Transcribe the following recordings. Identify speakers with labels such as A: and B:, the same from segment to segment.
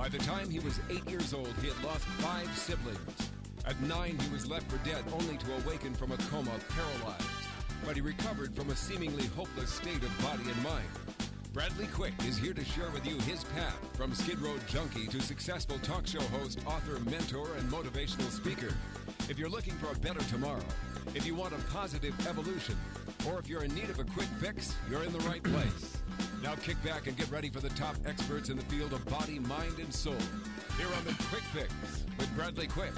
A: By the time he was 8 years old, he had lost 5 siblings. At 9, he was left for dead, only to awaken from a coma paralyzed. But he recovered from a seemingly hopeless state of body and mind. Bradley Quick is here to share with you his path from Skid Row junkie to successful talk show host, author, mentor, and motivational speaker. If you're looking for a better tomorrow, if you want a positive evolution, or if you're in need of a quick fix, you're in the right place. Now kick back and get ready for the top experts in the field of body, mind, and soul. Here on the Quick Fix with Bradley Quick.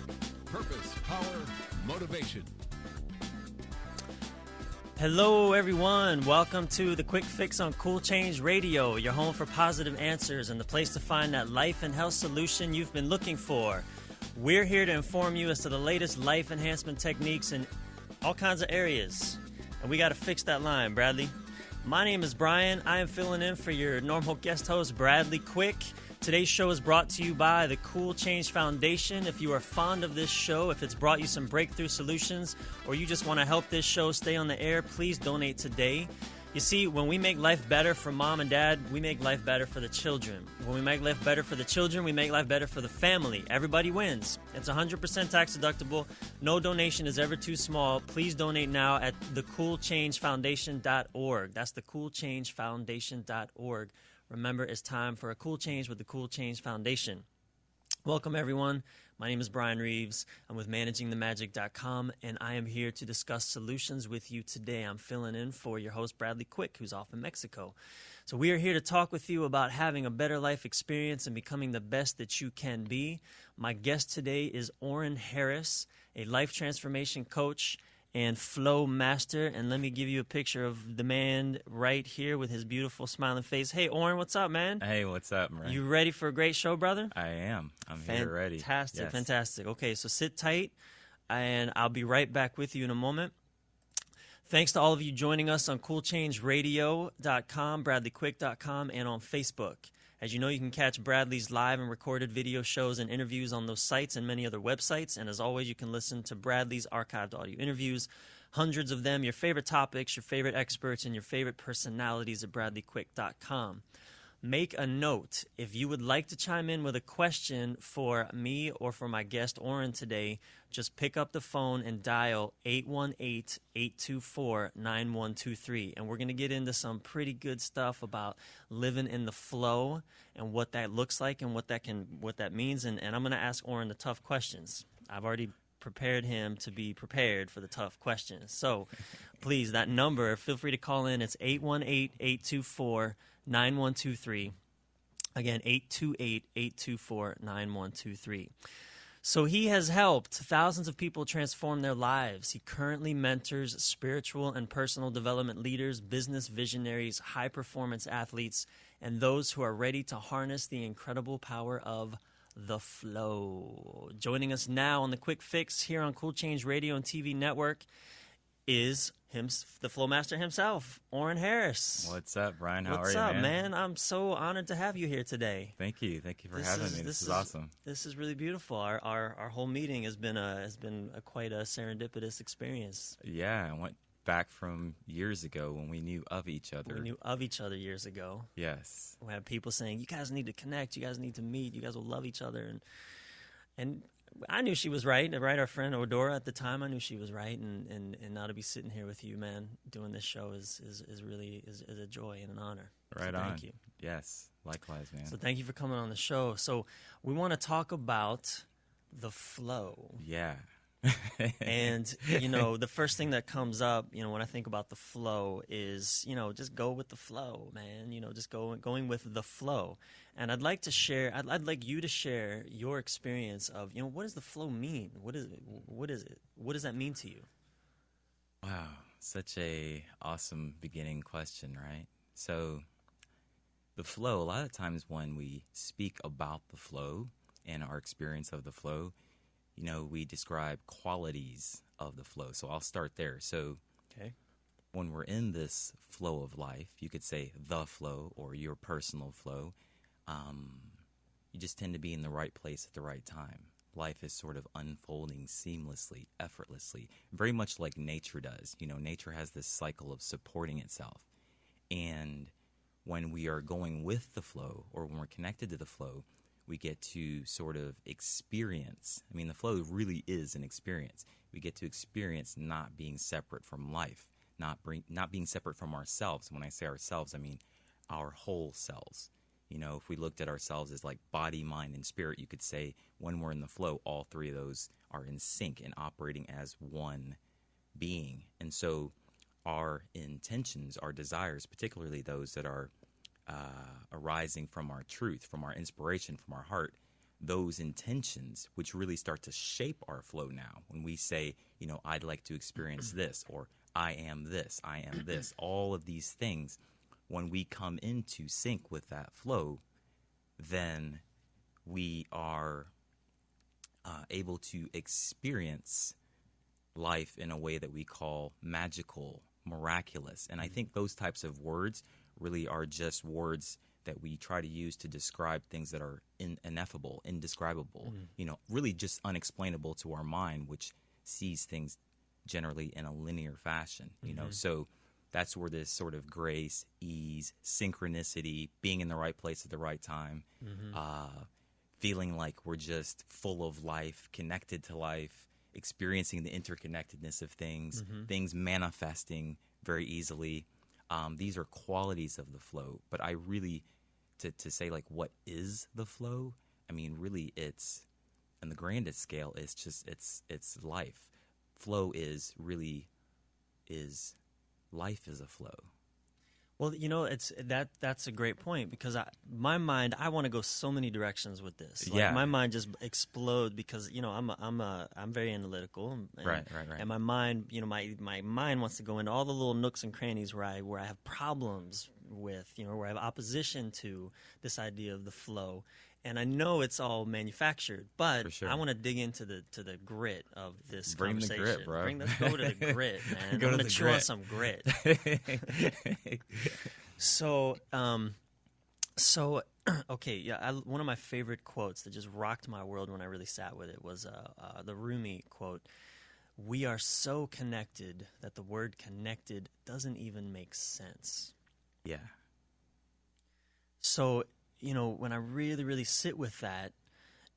A: Purpose, power, motivation.
B: Hello, everyone. Welcome to the Quick Fix on Cool Change Radio, your home for positive answers and the place to find that life and health solution you've been looking for. We're here to inform you as to the latest life enhancement techniques in all kinds of areas. And we got to fix that line, Bradley. My name is Brian. I am filling in for your normal guest host, Bradley Quick. Today's show is brought to you by the Cool Change Foundation. If you are fond of this show, if it's brought you some breakthrough solutions, or you just want to help this show stay on the air, please donate today. You see, when we make life better for mom and dad, we make life better for the children. When we make life better for the children, we make life better for the family. Everybody wins. It's 100% tax deductible. No donation is ever too small. Please donate now at thecoolchangefoundation.org. That's thecoolchangefoundation.org. Remember, it's time for a cool change with the Cool Change Foundation. Welcome, everyone. My name is Brian Reeves. I'm with ManagingTheMagic.com, and I am here to discuss solutions with you today. I'm filling in for your host, Bradley Quick, who's off in Mexico. So we are here to talk with you about having a better life experience and becoming the best that you can be. My guest today is Oren Harris, a life transformation coach and flow master. And let me give you a picture of the man right here with his beautiful smiling face. Hey, Oren, what's up, man?
C: Hey, what's up, man?
B: You ready for a great show, brother?
C: I am. I'm here ready.
B: Fantastic,
C: yes.
B: Fantastic. Okay, so sit tight, and I'll be right back with you in a moment. Thanks to all of you joining us on CoolChangeRadio.com, BradleyQuick.com, and on Facebook. As you know, you can catch Bradley's live and recorded video shows and interviews on those sites and many other websites. And as always, you can listen to Bradley's archived audio interviews, hundreds of them, your favorite topics, your favorite experts, and your favorite personalities at BradleyQuick.com. Make a note. If you would like to chime in with a question for me or for my guest, Oren, today, just pick up the phone and dial 818-824-9123. And we're going to get into some pretty good stuff about living in the flow and what that looks like and what that means. And I'm going to ask Oren the tough questions. I've already prepared him to be prepared for the tough questions. So please, that number, feel free to call in. It's 818-824-9123. Again, 828-824-9123. So he has helped thousands of people transform their lives. He currently mentors spiritual and personal development leaders, business visionaries, high-performance athletes, and those who are ready to harness the incredible power of the flow. Joining us now on the Quick Fix here on Cool Change Radio and TV Network is the Flow Master himself, Oren Harris.
C: What's up, Brian? How are you,
B: What's up, man? I'm so honored to have you here today.
C: Thank you. Thank you for having me. This is awesome.
B: This is really beautiful. Our whole meeting has been quite a serendipitous experience.
C: Yeah, I went back from years ago when we knew of each other.
B: We knew of each other years ago.
C: Yes.
B: We had people saying, "You guys need to connect. You guys need to meet. You guys will love each other." And I knew she was right. Our friend Odora at the time, I knew she was right. And now to be sitting here with you, man, doing this show is really a joy and an honor.
C: Right
B: so
C: on.
B: Thank you.
C: Yes. Likewise, man.
B: So thank you for coming on the show. So we want to talk about the flow.
C: Yeah.
B: And, the first thing that comes up, when I think about the flow is, just go with the flow, man. Just going with the flow. And I'd like you to share your experience of, what does the flow mean? What is it? What does that mean to you?
C: Wow. Such a awesome beginning question, right? So the flow, a lot of times when we speak about the flow and our experience of the flow, we describe qualities of the flow. So I'll start there. So when we're in this flow of life, you could say the flow or your personal flow, you just tend to be in the right place at the right time. Life is sort of unfolding seamlessly, effortlessly, very much like nature does. Nature has this cycle of supporting itself. And when we are going with the flow or when we're connected to the flow, we get to sort of experience. I mean, the flow really is an experience. We get to experience not being separate from life, not being separate from ourselves. When I say ourselves, I mean our whole selves. You know, if we looked at ourselves as like body, mind, and spirit, you could say when we're in the flow, all three of those are in sync and operating as one being. And so our intentions, our desires, particularly those that are arising from our truth, from our inspiration, from our heart, those intentions, which really start to shape our flow now. When we say, you know, I'd like to experience this, or I am this, all of these things, when we come into sync with that flow, then we are able to experience life in a way that we call magical, miraculous. And I think those types of words really are just words that we try to use to describe things that are ineffable, indescribable, you know, really just unexplainable to our mind, which sees things generally in a linear fashion, you know. So that's where this sort of grace, ease, synchronicity, being in the right place at the right time, feeling like we're just full of life, connected to life, experiencing the interconnectedness of things, things manifesting very easily. These are qualities of the flow. But I really, to say like what is the flow, I mean, really it's, on the grandest scale, it's just, it's life. Flow is life is a flow.
B: Well, you know, that's a great point, because my mind, I want to go so many directions with this. Like, my mind just explodes because, you know, I'm very analytical, and,
C: Right.
B: and my mind, you know, my mind wants to go into all the little nooks and crannies where I have problems with, you know, where I have opposition to this idea of the flow. And I know it's all manufactured, but
C: sure.
B: I want to dig into the grit of this
C: Bring
B: conversation.
C: the grit, bro.
B: Let's go to the grit, man.
C: Go
B: I'm
C: to
B: going
C: the
B: to chew on
C: grit.
B: some grit. So, okay, yeah. One of my favorite quotes that just rocked my world when I really sat with it was the Rumi quote: "We are so connected that the word connected doesn't even make sense."
C: Yeah.
B: So, you know, when I really, really sit with that,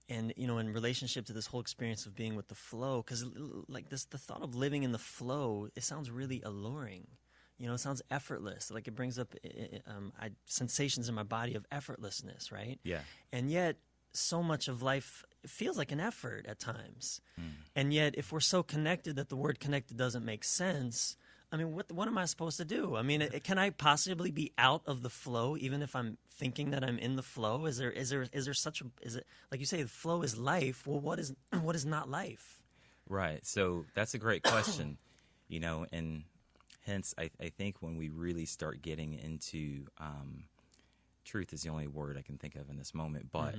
B: and, you know, in relationship to this whole experience of being with the flow, because like the thought of living in the flow, it sounds really alluring. You know, it sounds effortless. Like it brings up sensations in my body of effortlessness, right?
C: Yeah.
B: And yet, so much of life feels like an effort at times. And yet, if we're so connected that the word connected doesn't make sense, I mean, what am I supposed to do? I mean, can I possibly be out of the flow even if I'm thinking that I'm in the flow? Is it like you say, the flow is life? Well, what is not life?
C: Right. So that's a great question, you know, and hence I think when we really start getting into truth is the only word I can think of in this moment, but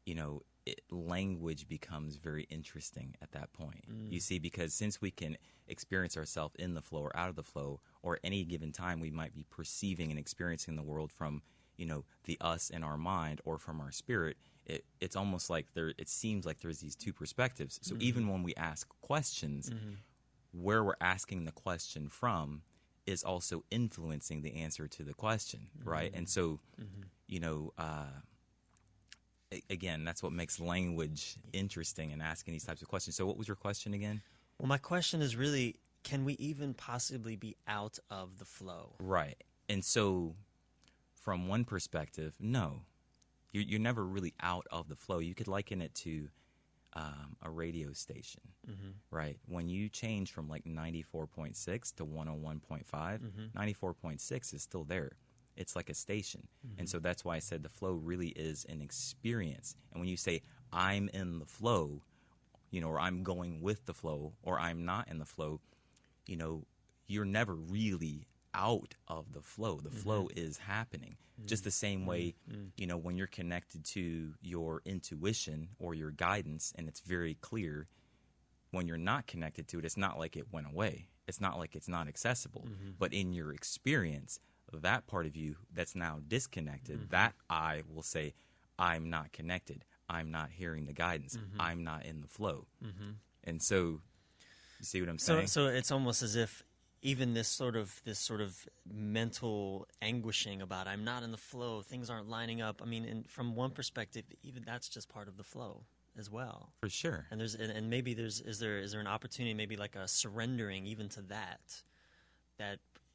C: you know, language becomes very interesting at that point. You see, because since we can experience ourselves in the flow or out of the flow, or any given time we might be perceiving and experiencing the world from, you know, the us in our mind or from our spirit, it's almost like it seems like there's these two perspectives. So even when we ask questions, where we're asking the question from is also influencing the answer to the question, right? And so, you know, again, that's what makes language interesting and asking these types of questions. So what was your question again?
B: Well, my question is really, can we even possibly be out of the flow?
C: Right. And so from one perspective, no. You're never really out of the flow. You could liken it to a radio station, right? When you change from like 94.6 to 101.5, 94.6 is still there. It's like a station. And so that's why I said the flow really is an experience. And when you say, I'm in the flow, you know, or I'm going with the flow, or I'm not in the flow, you know, you're never really out of the flow. The flow is happening. Just the same way, you know, when you're connected to your intuition or your guidance, and it's very clear, when you're not connected to it, it's not like it went away. It's not like it's not accessible. But in your experience, that part of you that's now disconnected, that I will say, I'm not connected. I'm not hearing the guidance. I'm not in the flow. And so, you see what I'm saying?
B: So it's almost as if even this sort of mental anguishing about I'm not in the flow, things aren't lining up. I mean, from one perspective, even that's just part of the flow as well.
C: For sure.
B: And maybe is there an opportunity, maybe like a surrendering even to that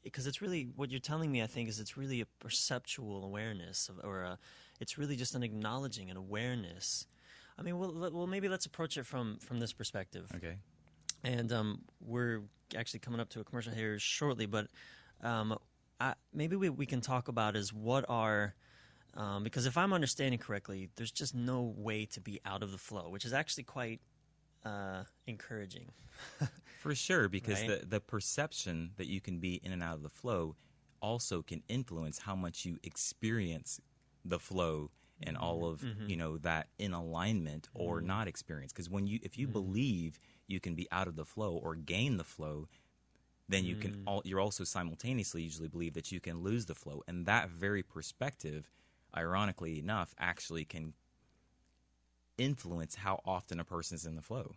B: because it's really what you're telling me. I think is it's really a perceptual awareness it's really just an acknowledging, an awareness. I mean, well, maybe let's approach it from this perspective.
C: Okay.
B: And we're actually coming up to a commercial here shortly, but maybe we can talk about is what are because if I'm understanding correctly, there's just no way to be out of the flow, which is actually quite encouraging.
C: For sure, because
B: right?
C: the perception that you can be in and out of the flow also can influence how much you experience the flow and all of that in alignment or not experience. Because if you believe you can be out of the flow or gain the flow, then you're also simultaneously usually believe that you can lose the flow, and that very perspective, ironically enough, actually can influence how often a person's in the flow.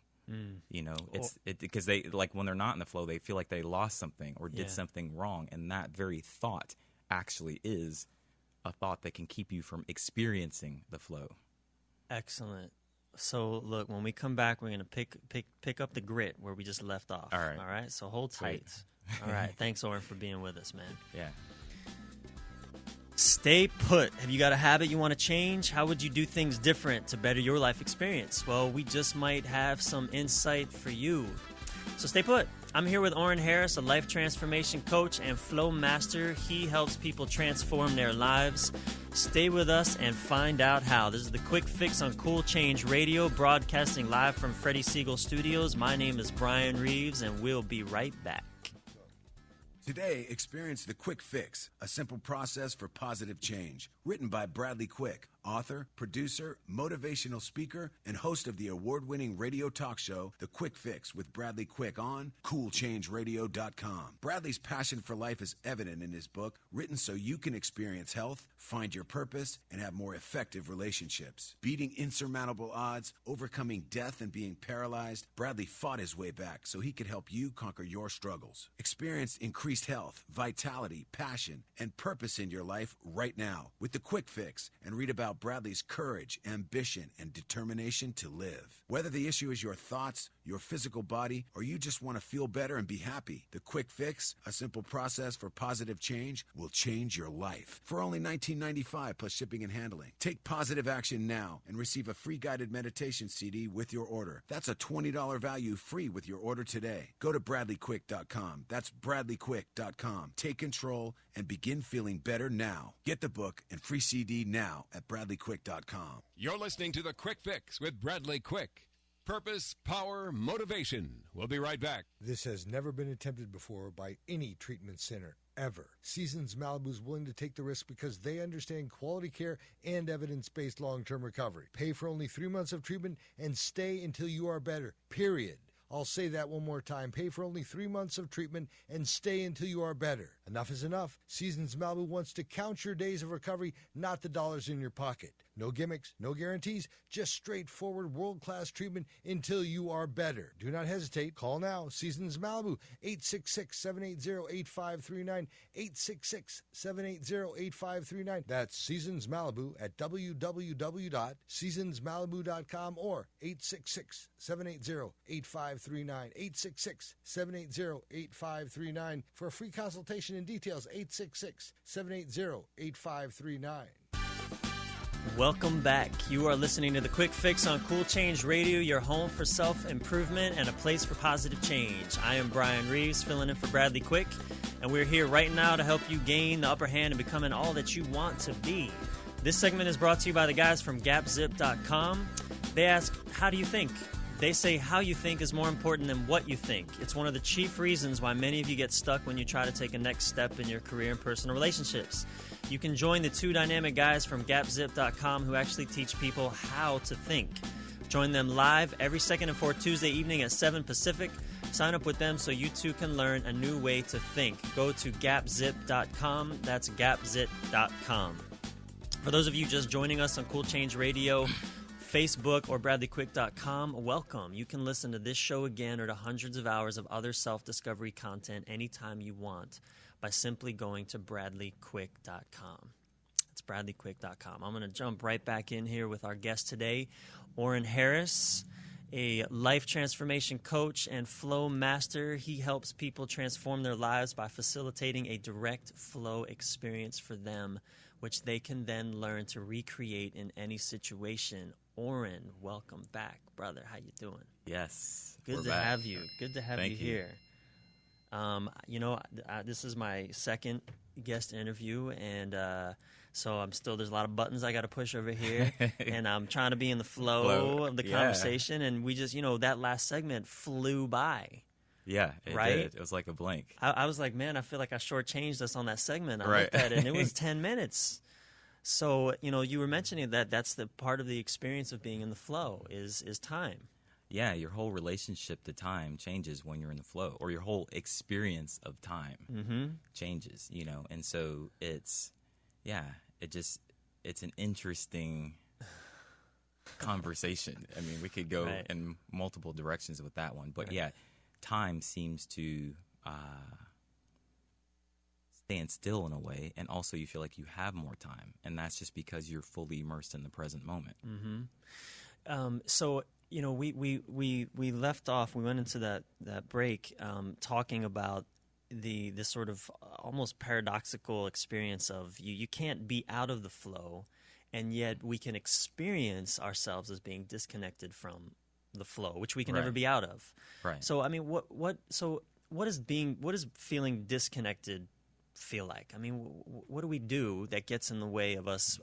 C: Because they like when they're not in the flow, they feel like they lost something or did something wrong, and that very thought actually is a thought that can keep you from experiencing the flow.
B: Excellent. So look, when we come back, we're going to pick up the grit where we just left off.
C: All right.
B: All right. So hold tight. All right. Thanks, Oren, for being with us, man.
C: Yeah.
B: Stay put. Have you got a habit you want to change? How would you do things different to better your life experience? Well, we just might have some insight for you. So stay put. I'm here with Oren Harris, a life transformation coach and flow master. He helps people transform their lives. Stay with us and find out how. This is the Quick Fix on Cool Change Radio, broadcasting live from Freddie Siegel Studios. My name is Brian Reeves, and we'll be right back.
D: Today, experience the Quick Fix, a simple process for positive change. Written by Bradley Quick, author, producer, motivational speaker, and host of the award-winning radio talk show, The Quick Fix with Bradley Quick on CoolChangeRadio.com. Bradley's passion for life is evident in his book, written so you can experience health, find your purpose, and have more effective relationships. Beating insurmountable odds, overcoming death, and being paralyzed, Bradley fought his way back so he could help you conquer your struggles. Experience increased health, vitality, passion, and purpose in your life right now with The Quick Fix, and read about Bradley's courage, ambition, and determination to live. Whether the issue is your thoughts, your physical body, or you just want to feel better and be happy, The Quick Fix, a simple process for positive change, will change your life. For only $19.95 plus shipping and handling. Take positive action now and receive a free guided meditation CD with your order. That's a $20 value free with your order today. Go to BradleyQuick.com. That's BradleyQuick.com. Take control and begin feeling better now. Get the book and free CD now at BradleyQuick.com.
A: You're listening to The Quick Fix with Bradley Quick. Purpose, power, motivation. We'll be right back.
E: This has never been attempted before by any treatment center, ever. Seasons Malibu is willing to take the risk because they understand quality care and evidence-based long-term recovery. Pay for only 3 months of treatment and stay until you are better, period. I'll say that one more time. Pay for only 3 months of treatment and stay until you are better. Enough is enough. Seasons Malibu wants to count your days of recovery, not the dollars in your pocket. No gimmicks, no guarantees, just straightforward world-class treatment until you are better. Do not hesitate. Call now. Seasons Malibu, 866-780-8539, 866-780-8539. That's Seasons Malibu at www.seasonsmalibu.com or 866-780-8539, 866-780-8539. For a free consultation and details, 866-780-8539.
B: Welcome back. You are listening to The Quick Fix on Cool Change Radio, your home for self-improvement and a place for positive change. I am Brian Reeves, filling in for Bradley Quick, and we're here right now to help you gain the upper hand and becoming all that you want to be. This segment is brought to you by the guys from GapZip.com. They ask, how do you think? They say how you think is more important than what you think. It's one of the chief reasons why many of you get stuck when you try to take a next step in your career and personal relationships. You can join the two dynamic guys from GapZip.com who actually teach people how to think. Join them live every second and fourth Tuesday evening at 7 Pacific. Sign up with them so you too can learn a new way to think. Go to GapZip.com. That's GapZip.com. For those of you just joining us on Cool Change Radio, Facebook, or BradleyQuick.com, welcome. You can listen to this show again or to hundreds of hours of other self-discovery content anytime you want by simply going to BradleyQuick.com. It's BradleyQuick.com. I'm going to jump right back in here with our guest today, Oren Harris, a life transformation coach and flow master. He helps people transform their lives by facilitating a direct flow experience for them, which they can then learn to recreate in any situation. Oren, welcome back, brother. How you doing?
C: Yes,
B: Good to have you. Good to have you here. This is my second guest interview, and so there's a lot of buttons I got to push over here, and I'm trying to be in the flow of the conversation, and we just, that last segment flew by.
C: Yeah, it
B: right?
C: did. It was like a blink.
B: I was like, man, I feel like I shortchanged us on that segment. I looked at it, and it was 10 minutes. So, you were mentioning that that's the part of the experience of being in the flow is time.
C: Yeah, your whole relationship to time changes when you're in the flow, or your whole experience of time changes, And so it's an interesting conversation. I mean, we could go in multiple directions with that one. But time seems to stand still in a way, and also you feel like you have more time, and that's just because you're fully immersed in the present moment.
B: So we left off. We went into that break talking about this sort of almost paradoxical experience of you can't be out of the flow, and yet we can experience ourselves as being disconnected from the flow, which we can never be out of.
C: Right.
B: So I mean, what does feeling disconnected feel like? I mean, what do we do that gets in the way of us?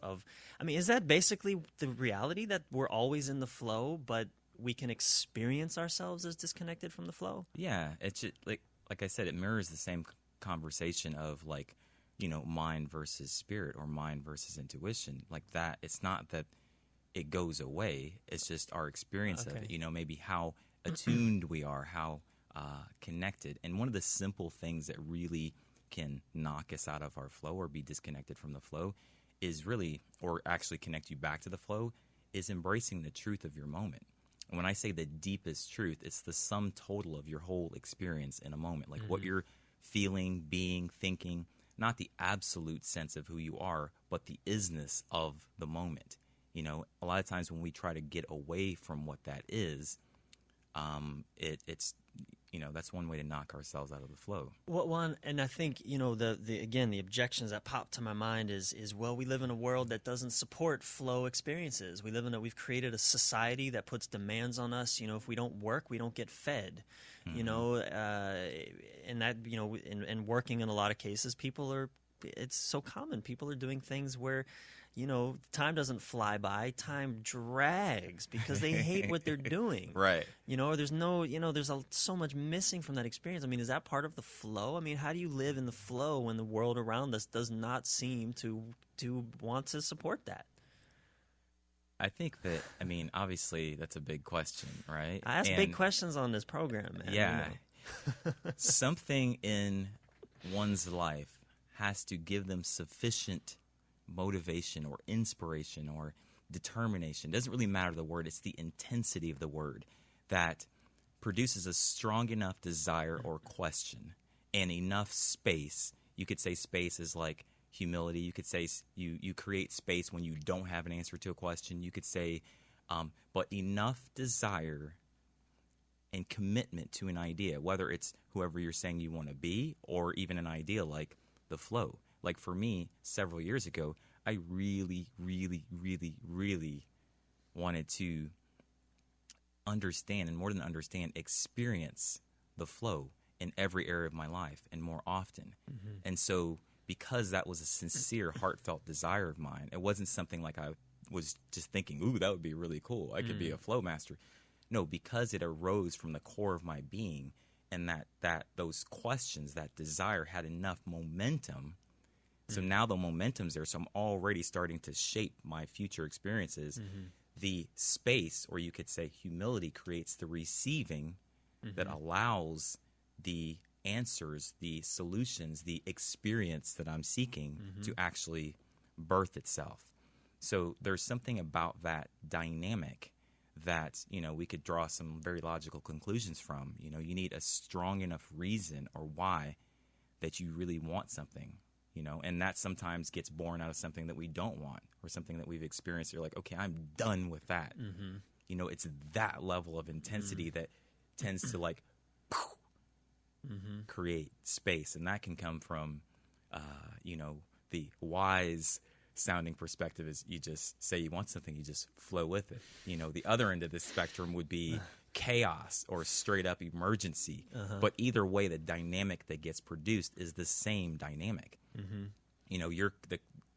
B: Is that basically the reality, that we're always in the flow, but we can experience ourselves as disconnected from the flow?
C: Yeah, it's just, like I said, it mirrors the same conversation of mind versus spirit, or mind versus intuition. Like that, it's not that it goes away. It's just our experience of it. Maybe how attuned we are, how connected. And one of the simple things that really can knock us out of our flow or be disconnected from the flow is really, or actually connect you back to the flow, is embracing the truth of your moment. And when I say the deepest truth, it's the sum total of your whole experience in a moment, like what you're feeling, being, thinking, not the absolute sense of who you are, but the isness of the moment. A lot of times when we try to get away from what that is, it's that's one way to knock ourselves out of the flow.
B: Well, and I think the objections that pop to my mind is we live in a world that doesn't support flow experiences. We've created a society that puts demands on us. If we don't work, we don't get fed. And that and working in a lot of cases, it's so common. People are doing things where time doesn't fly by. Time drags because they hate what they're doing.
C: Right.
B: There's so much missing from that experience. I mean, is that part of the flow? I mean, how do you live in the flow when the world around us does not seem to want to support that?
C: I think that, obviously that's a big question, right?
B: I ask big questions on this program, man.
C: Yeah. Something in one's life has to give them sufficient motivation or inspiration or determination. It doesn't really matter the word. It's the intensity of the word that produces a strong enough desire or question and enough space. You could say space is like humility. You could say you create space when you don't have an answer to a question. You could say, but enough desire and commitment to an idea, whether it's whoever you're saying you want to be or even an idea like the flow. Like for me, several years ago, I really, really, really, really wanted to understand, and more than understand, experience the flow in every area of my life and more often. And so because that was a sincere, heartfelt desire of mine, it wasn't something like I was just thinking, ooh, that would be really cool. I could be a flow master. No, because it arose from the core of my being, and that those questions, that desire had enough momentum. So now the momentum's there, so I'm already starting to shape my future experiences. The space, or you could say humility, creates the receiving that allows the answers, the solutions, the experience that I'm seeking to actually birth itself. So there's something about that dynamic that, we could draw some very logical conclusions from. You need a strong enough reason or why that you really want something, and that sometimes gets born out of something that we don't want or something that we've experienced. You're like, okay, I'm done with that. It's that level of intensity that tends to like create space. And that can come from, the wise sounding perspective is you just say you want something, you just flow with it. The other end of the spectrum would be chaos or straight up emergency. But either way, the dynamic that gets produced is the same dynamic.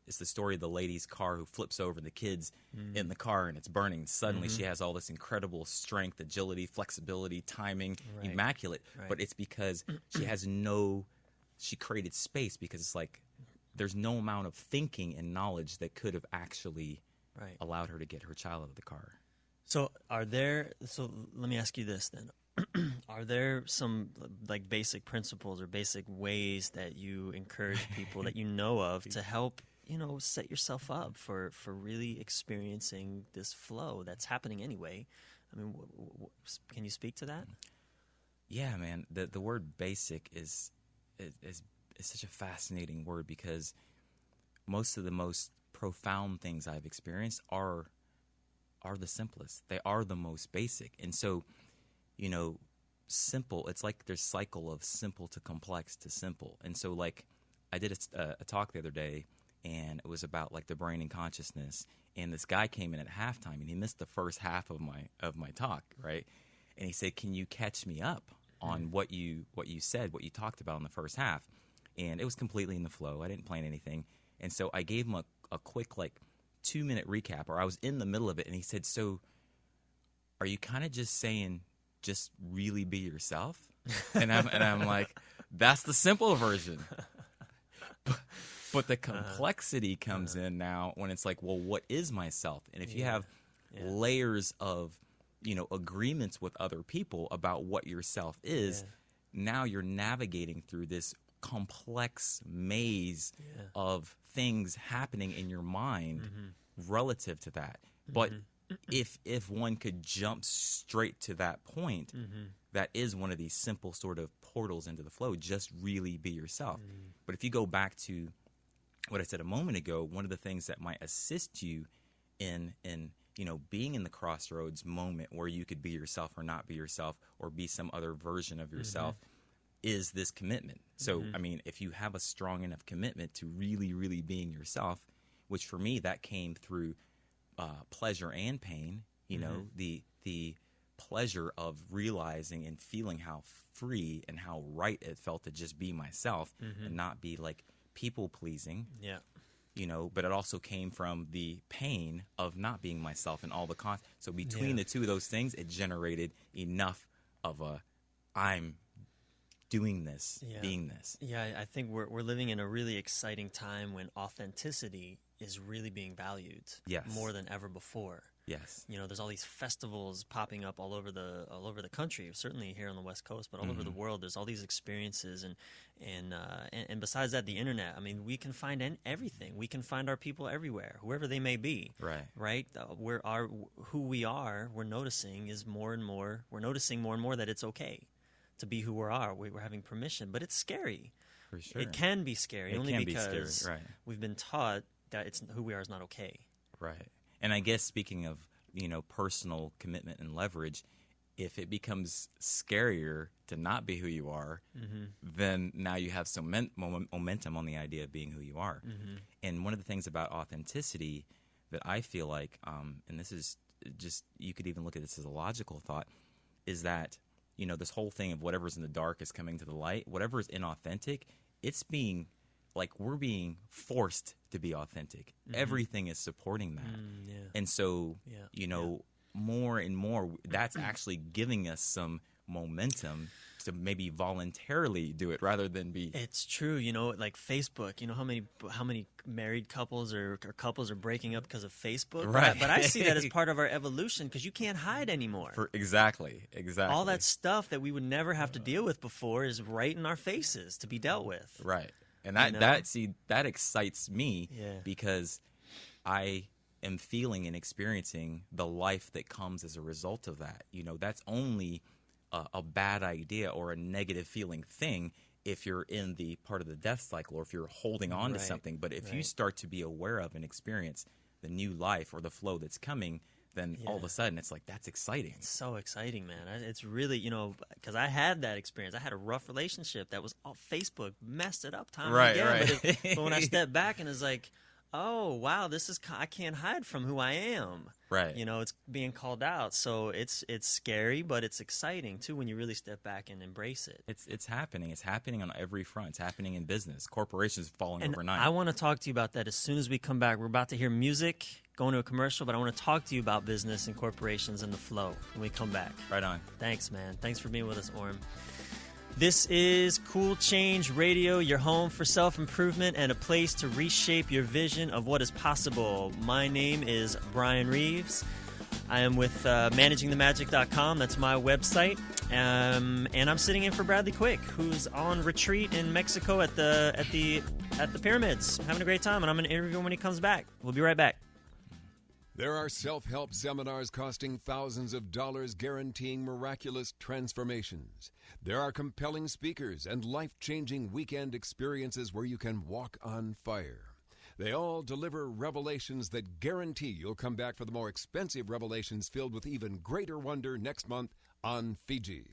C: It's the story of the lady's car who flips over the kids in the car and it's burning. Suddenly she has all this incredible strength, agility, flexibility, timing, immaculate.
B: Right.
C: But it's because she created space, because it's like there's no amount of thinking and knowledge that could have actually allowed her to get her child out of the car.
B: So let me ask you this then. Are there some like basic principles or basic ways that you encourage people that you know of to help, set yourself up for really experiencing this flow that's happening anyway? I mean, can you speak to that?
C: Yeah, man. The word basic is such a fascinating word, because most of the most profound things I've experienced are the simplest. They are the most basic. And so, simple, it's like there's cycle of simple to complex to simple. And so, like, I did a talk the other day, and it was about like the brain and consciousness. And this guy came in at halftime, and he missed the first half of my talk, right? And he said, "Can you catch me up on what you said, what you talked about in the first half?" And it was completely in the flow. I didn't plan anything. And so I gave him a quick, like, 2-minute recap, or I was in the middle of it, and he said, "So are you kind of just saying just really be yourself?" And I'm like, that's the simple version. But the complexity comes in now when it's like, well, what is myself? And if you have layers of, agreements with other people about what yourself is, now you're navigating through this complex maze of things happening in your mind relative to that. But if one could jump straight to that point, that is one of these simple sort of portals into the flow. Just really be yourself. But if you go back to what I said a moment ago, one of the things that might assist you in being in the crossroads moment where you could be yourself or not be yourself or be some other version of yourself is this commitment. So, I mean, if you have a strong enough commitment to really, really being yourself, which for me, that came through pleasure and pain, the pleasure of realizing and feeling how free and how right it felt to just be myself and not be like people pleasing.
B: Yeah.
C: But it also came from the pain of not being myself and all the so between the two of those things, it generated enough of I'm doing this, being this.
B: Yeah, I think we're living in a really exciting time when authenticity is really being valued more than ever before.
C: Yes.
B: There's all these festivals popping up all over the country, certainly here on the West Coast, but all over the world. There's all these experiences, and besides that, the internet. I mean, we can find everything. We can find our people everywhere, whoever they may be. Right. Who we are. We're noticing more and more that it's okay to be who we are. We're having permission, but it's scary.
C: For sure.
B: It can be scary, because
C: scary. Right.
B: we've been taught that who we are is not okay.
C: Right. And I guess speaking of, personal commitment and leverage, if it becomes scarier to not be who you are, then now you have some momentum on the idea of being who you are. And one of the things about authenticity that I feel like, and this is just, you could even look at this as a logical thought, is that, this whole thing of whatever's in the dark is coming to the light, whatever is inauthentic, it's being, like, we're being forced to be authentic. Everything is supporting that. And so, more and more, that's actually giving us some momentum to maybe voluntarily do it rather than be.
B: It's true, like Facebook. How many married couples or couples are breaking up because of Facebook.
C: Right.
B: But I see that as part of our evolution because you can't hide anymore.
C: Exactly.
B: All that stuff that we would never have to deal with before is right in our faces to be dealt with.
C: Right. And that excites me because I am feeling and experiencing the life that comes as a result of that. That's only a bad idea or a negative feeling thing if you're in the part of the death cycle or if you're holding on to something. But if you start to be aware of and experience the new life or the flow that's coming, then all of a sudden it's like, that's exciting.
B: It's so exciting, man. It's really, because I had that experience. I had a rough relationship that was all Facebook messed it up time and again. But when I stepped back and it's like, oh, wow, I can't hide from who I am.
C: Right.
B: It's being called out. So it's scary, but it's exciting, too, when you really step back and embrace it.
C: It's happening. It's happening on every front. It's happening in business. Corporations falling
B: and
C: overnight.
B: I want to talk to you about that as soon as we come back. We're about to hear music, going to a commercial, but I want to talk to you about business and corporations and the flow when we come back.
C: Right on.
B: Thanks, man. Thanks for being with us, Oren. This is Cool Change Radio, your home for self-improvement and a place to reshape your vision of what is possible. My name is Brian Reeves. I am with managingthemagic.com. That's my website. And I'm sitting in for Bradley Quick, who's on retreat in Mexico at the pyramids, having a great time. And I'm going to interview him when he comes back. We'll be right back.
A: There are self-help seminars costing thousands of dollars guaranteeing miraculous transformations. There are compelling speakers and life-changing weekend experiences where you can walk on fire. They all deliver revelations that guarantee you'll come back for the more expensive revelations filled with even greater wonder next month on Fiji.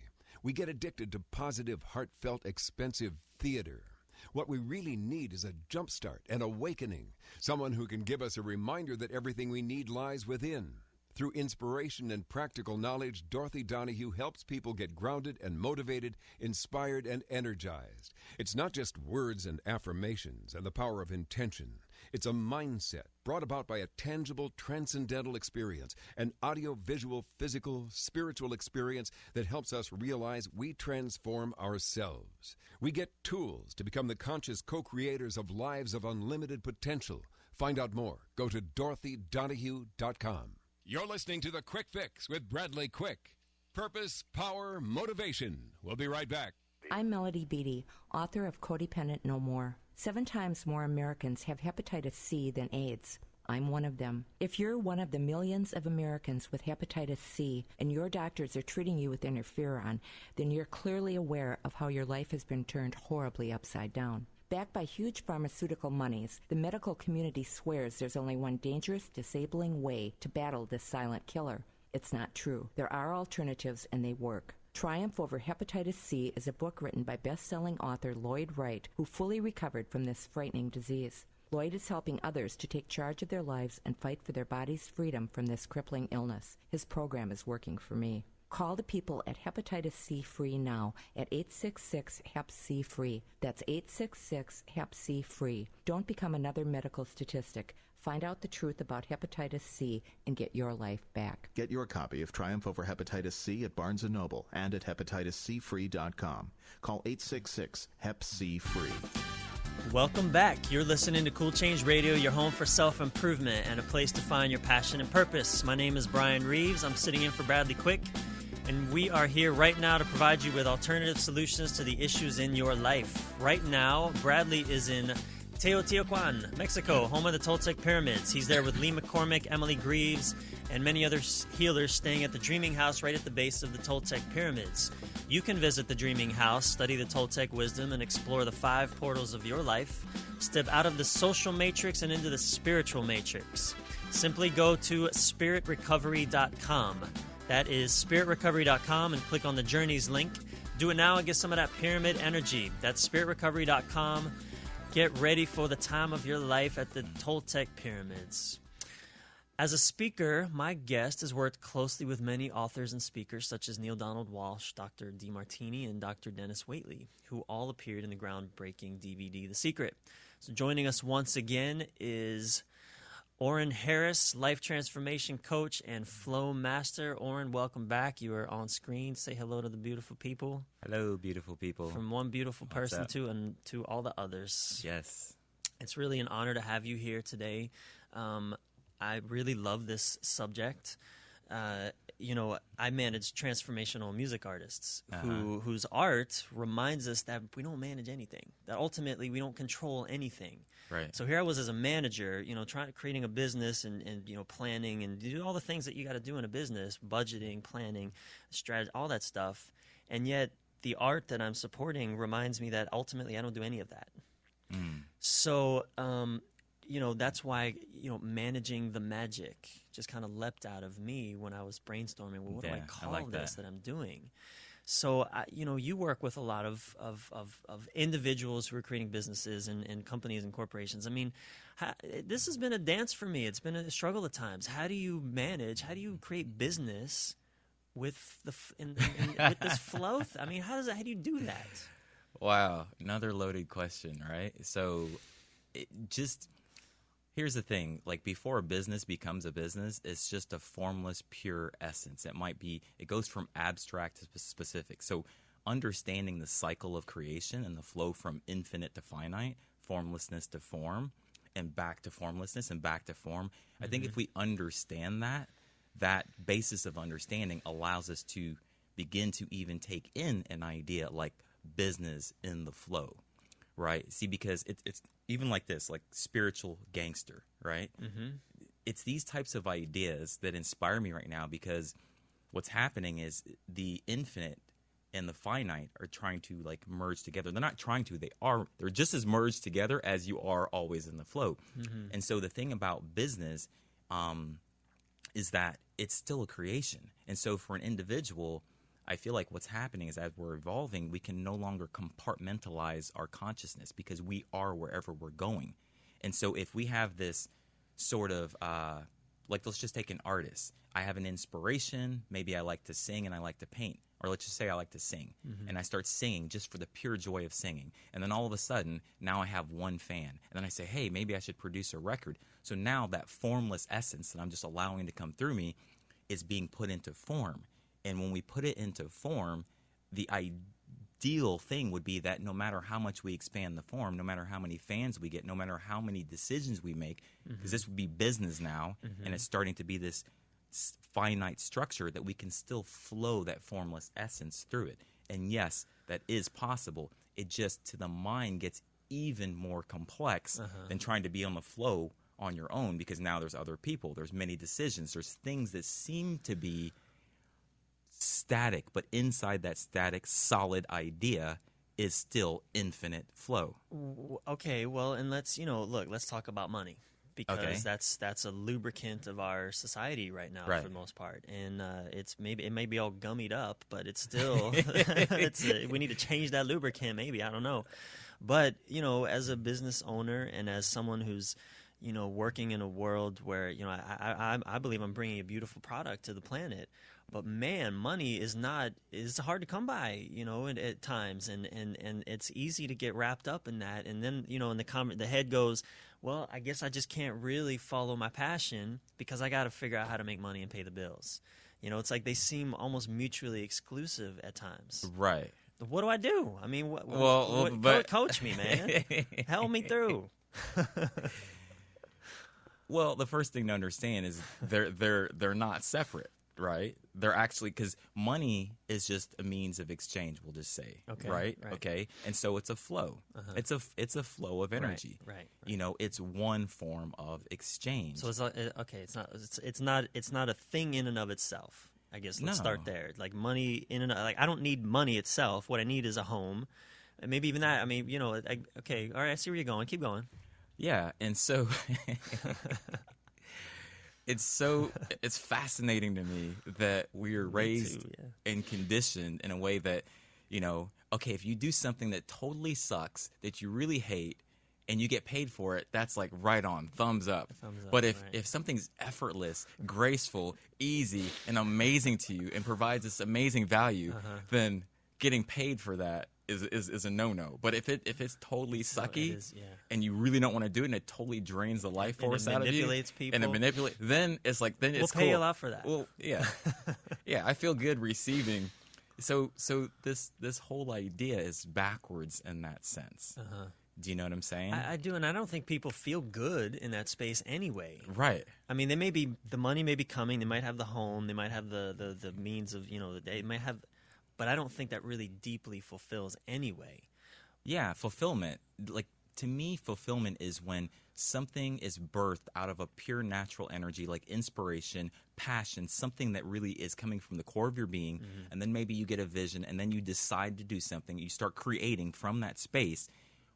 A: We get addicted to positive, heartfelt, expensive theater. What we really need is a jumpstart, an awakening, someone who can give us a reminder that everything we need lies within. Through inspiration and practical knowledge, Dorothy Donahue helps people get grounded and motivated, inspired and energized. It's not just words and affirmations and the power of intention. It's a mindset brought about by a tangible, transcendental experience, an audio-visual, physical, spiritual experience that helps us realize we transform ourselves. We get tools to become the conscious co-creators of lives of unlimited potential. Find out more. Go to DorothyDonahue.com. You're listening to The Quick Fix with Bradley Quick. Purpose, power, motivation. We'll be right back.
F: I'm Melody Beattie, author of Codependent No More. 7 times more Americans have hepatitis C than AIDS. I'm one of them. If you're one of the millions of Americans with hepatitis C and your doctors are treating you with interferon, then you're clearly aware of how your life has been turned horribly upside down. Backed by huge pharmaceutical monies, the medical community swears there's only one dangerous, disabling way to battle this silent killer. It's not true. There are alternatives, and they work. Triumph Over Hepatitis C is a book written by best-selling author Lloyd Wright, who fully recovered from this frightening disease. Lloyd is helping others to take charge of their lives and fight for their body's freedom from this crippling illness. His program is working for me. Call the people at Hepatitis C Free now at 866-HEP-C-FREE. That's 866-HEP-C-FREE. Don't become another medical statistic. Find out the truth about hepatitis C and get your life back.
G: Get your copy of Triumph Over Hepatitis C at Barnes & Noble and at hepatitiscfree.com. Call 866-HEP-C-FREE.
B: Welcome back. You're listening to Cool Change Radio, your home for self-improvement and a place to find your passion and purpose. My name is Brian Reeves. I'm sitting in for Bradley Quick, and we are here right now to provide you with alternative solutions to the issues in your life. Right now, Bradley is in Teotihuacan, Mexico, home of the Toltec Pyramids. He's there with Lee McCormick, Emily Greaves, and many other healers staying at the Dreaming House right at the base of the Toltec Pyramids. You can visit the Dreaming House, study the Toltec wisdom, and explore the 5 portals of your life. Step out of the social matrix and into the spiritual matrix. Simply go to spiritrecovery.com. That is spiritrecovery.com, and click on the Journeys link. Do it now and get some of that pyramid energy. That's spiritrecovery.com. Get ready for the time of your life at the Toltec Pyramids. As a speaker, my guest has worked closely with many authors and speakers such as Neil Donald Walsh, Dr. DeMartini, and Dr. Dennis Waitley, who all appeared in the groundbreaking DVD The Secret. So joining us once again is Oren Harris, life transformation coach and flow master. Oren, welcome back. You are on screen. Say hello to the beautiful people.
C: Hello, beautiful people.
B: From one beautiful person to all the others.
C: Yes.
B: It's really an honor to have you here today. I really love this subject. I manage transformational music artists whose art reminds us that we don't manage anything, that ultimately we don't control anything.
C: Right.
B: So here I was as a manager, creating a business and planning and do all the things that you got to do in a business, budgeting, planning, strategy, all that stuff. And yet the art that I'm supporting reminds me that ultimately I don't do any of that. So, that's why, managing the magic just kind of leapt out of me when I was brainstorming. Well, what do I call this that I'm doing? So, you work with a lot of individuals who are creating businesses and companies and corporations. I mean, this has been a dance for me. It's been a struggle at times. How do you manage? How do you create business with with this flow? I mean, how do you do that?
C: Wow, another loaded question, right? So, here's the thing. Like, before a business becomes a business, it's just a formless, pure essence. It goes from abstract to specific. So understanding the cycle of creation and the flow from infinite to finite, formlessness to form, and back to formlessness and back to form. I think if we understand that basis of understanding allows us to begin to even take in an idea like business in the flow. Right. See, because it's even like this, like spiritual gangster, right? It's these types of ideas that inspire me right now, because what's happening is the infinite and the finite are trying to like merge together. They're not trying to, they're just as merged together as you are always in the flow. And so the thing about business is that it's still a creation. And so for an individual, I feel like what's happening is as we're evolving, we can no longer compartmentalize our consciousness because we are wherever we're going. And so if we have this sort of, let's just take an artist. I have an inspiration. Maybe I like to sing and I like to paint. Or let's just say I like to sing. And I start singing just for the pure joy of singing. And then all of a sudden, now I have one fan. And then I say, hey, maybe I should produce a record. So now that formless essence that I'm just allowing to come through me is being put into form. And when we put it into form, the ideal thing would be that no matter how much we expand the form, no matter how many fans we get, no matter how many decisions we make, because this would be business now, and it's starting to be this finite structure, that we can still flow that formless essence through it. And yes, that is possible. It just, to the mind, gets even more complex than trying to be on the flow on your own, because now there's other people, there's many decisions, there's things that seem to be static, but inside that static, solid idea is still infinite flow.
B: Okay, well, and let's talk about money, because that's a lubricant of our society right now for the most part, and it may be all gummied up, but it's still we need to change that lubricant. Maybe, I don't know, but as a business owner and as someone who's working in a world where I believe I'm bringing a beautiful product to the planet. But man, money is hard to come by, at times, and it's easy to get wrapped up in that. And then, in the head goes, well, I guess I just can't really follow my passion because I got to figure out how to make money and pay the bills. It's like they seem almost mutually exclusive at times.
C: Right.
B: What do I do? I mean, coach me, man. Help me through.
C: Well, the first thing to understand is they're not separate. Right? They're actually, because money is just a means of exchange, we'll just say. Okay. Right? Okay. And so it's a flow. It's a flow of energy. Right. It's one form of exchange.
B: So it's not a thing in and of itself. I guess let's start there. Like money I don't need money itself. What I need is a home. And maybe even that. I mean, okay, all right, I see where you're going. Keep going.
C: Yeah, and so it's fascinating to me that we are raised and conditioned in a way that, okay, if you do something that totally sucks, that you really hate, and you get paid for it, that's like right on, thumbs up. But if something's effortless, graceful, easy, and amazing to you and provides this amazing value, then getting paid for that is a no-no. But if it's totally sucky and you really don't want to do it and it totally drains the life force out of you,
B: people,
C: and it manipulates, then it's like, then it's cool.
B: We'll pay a lot for that.
C: Well, yeah. Yeah, I feel good receiving. So this whole idea is backwards in that sense. Do you know what I'm saying?
B: I do, and I don't think people feel good in that space anyway.
C: Right.
B: I mean, the money may be coming, they might have the home, they might have the means of, they might have, but I don't think that really deeply fulfills anyway.
C: Yeah, fulfillment. Like, to me, fulfillment is when something is birthed out of a pure natural energy, like inspiration, passion, something that really is coming from the core of your being, and then maybe you get a vision, and then you decide to do something. You start creating from that space.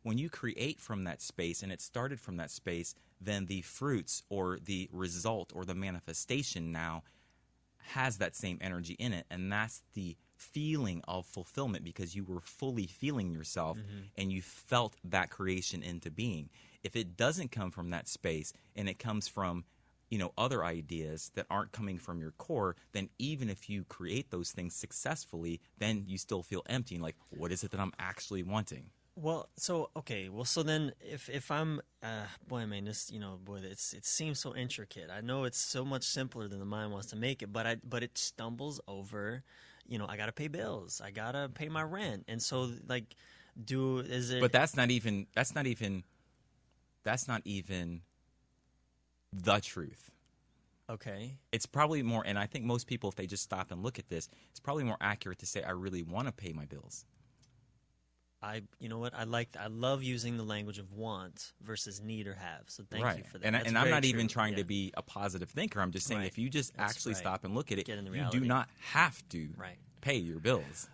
C: When you create from that space, and it started from that space, then the fruits or the result or the manifestation now has that same energy in it, and that's the feeling of fulfillment, because you were fully feeling yourself and you felt that creation into being. If it doesn't come from that space and it comes from, other ideas that aren't coming from your core, then even if you create those things successfully, then you still feel empty. And like, what is it that I'm actually wanting?
B: Well, so then if I'm, boy, I mean, this, it seems so intricate. I know it's so much simpler than the mind wants to make it, but it stumbles over, I gotta pay bills, I gotta pay my rent, and so like,
C: But that's not even the truth.
B: Okay.
C: It's probably more, and I think most people, if they just stop and look at this, it's probably more accurate to say, I really want to pay my bills.
B: You know what? I love using the language of want versus need or have. So thank you for that.
C: And I'm not even trying to be a positive thinker. I'm just saying, if you just actually stop and look at it, you do not have to pay your bills.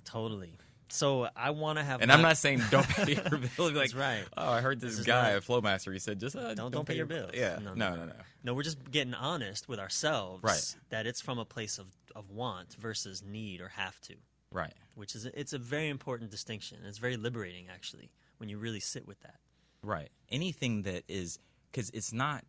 B: Totally. So I want to have.
C: And I'm not saying don't pay your bills. Like,
B: that's right.
C: Oh, I heard this guy at Flowmaster. He said, just
B: don't pay your bills.
C: Yeah. No.
B: No, we're just getting honest with ourselves.
C: Right.
B: That it's from a place of want versus need or have to.
C: Right.
B: Which it's a very important distinction. It's very liberating, actually, when you really sit with that.
C: Right. Anything that is, because it's not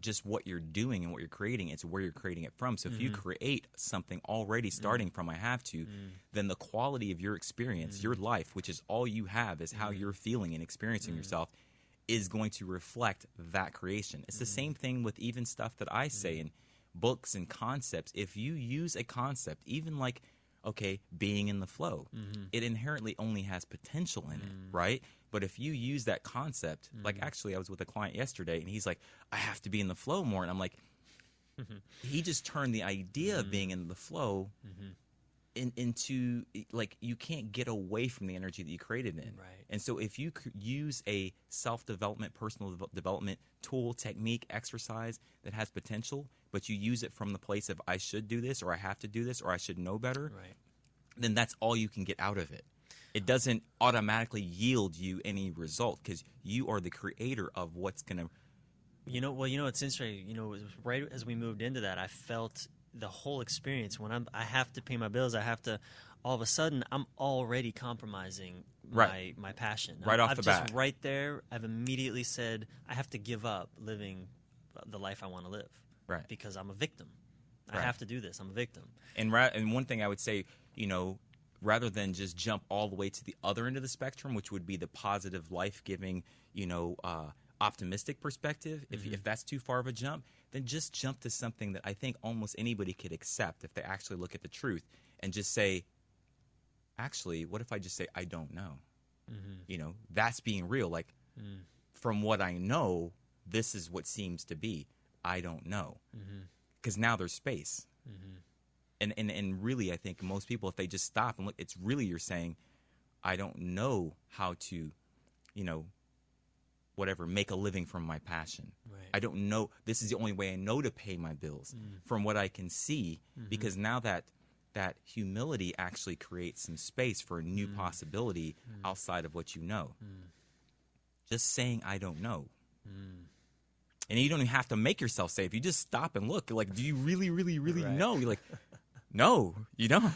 C: just what you're doing and what you're creating, it's where you're creating it from. So if you create something already starting from I have to, then the quality of your experience, your life, which is all you have, is how you're feeling and experiencing yourself, is going to reflect that creation. It's the same thing with even stuff that I say in books and concepts. If you use a concept, even like, okay, being in the flow, it inherently only has potential in it, right? But if you use that concept, like actually I was with a client yesterday and he's like, I have to be in the flow more. And I'm like, he just turned the idea of being in the flow into, like, you can't get away from the energy that you created in.
B: Right.
C: And so if you use a self-development, personal development tool, technique, exercise that has potential, but you use it from the place of I should do this, or I have to do this, or I should know better, then that's all you can get out of it. It doesn't automatically yield you any result, because you are the creator of what's going to.
B: It's interesting. It was right as we moved into that, I felt the whole experience when I have to pay my bills. I have to. All of a sudden, I'm already compromising my passion.
C: Off the bat.
B: Right there, I've immediately said I have to give up living the life I want to live.
C: Right.
B: Because I'm a victim. I have to do this. I'm a victim.
C: And one thing I would say, rather than just jump all the way to the other end of the spectrum, which would be the positive, life-giving, optimistic perspective, if that's too far of a jump, then just jump to something that I think almost anybody could accept if they actually look at the truth and just say, actually, what if I just say, I don't know? That's being real. Like, from what I know, this is what seems to be. I don't know. Because now there's space. And really, I think most people, if they just stop and look, it's really you're saying, I don't know how to, make a living from my passion.
B: Right.
C: I don't know. This is the only way I know to pay my bills from what I can see, because now that humility actually creates some space for a new possibility outside of what you know. Just saying, I don't know. And you don't even have to make yourself say it. If you just stop and look, like, do you really, really, really know? You're like, no, you don't.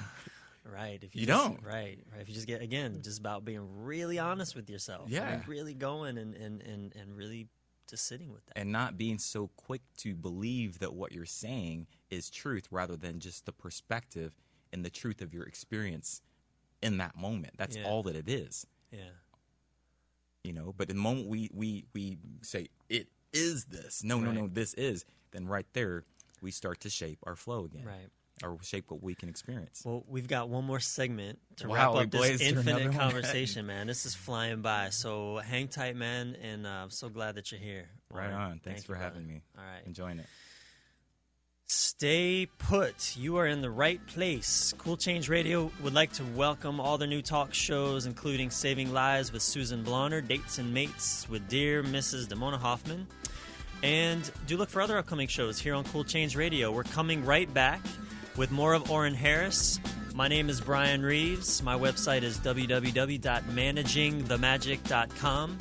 B: Right. If
C: you don't.
B: Right. If you just get, again, just about being really honest with yourself.
C: Yeah.
B: And really going and really just sitting with that.
C: And not being so quick to believe that what you're saying is truth, rather than just the perspective and the truth of your experience in that moment. That's all that it is.
B: Yeah.
C: But the moment we say, it is this, no, this is, then right there we start to shape our flow again.
B: Right.
C: or shape what we can experience.
B: Well, we've got one more segment to
C: Wow,
B: wrap
C: we
B: up this
C: blazed through
B: infinite
C: another one.
B: conversation, man. This is flying by. So hang tight, man, and I'm so glad that you're here.
C: Right
B: Oren.
C: on. Thanks
B: Thank
C: for
B: you,
C: having
B: brother.
C: me.
B: All right.
C: Enjoying it.
B: Stay put. You are in the right place. Cool Change Radio would like to welcome all their new talk shows, including Saving Lives with Susan Blonner, Dates and Mates with Dear Mrs. Damona Hoffman. And do look for other upcoming shows here on Cool Change Radio. We're coming right back with more of Oren Harris. My name is Brian Reeves. My website is www.managingthemagic.com.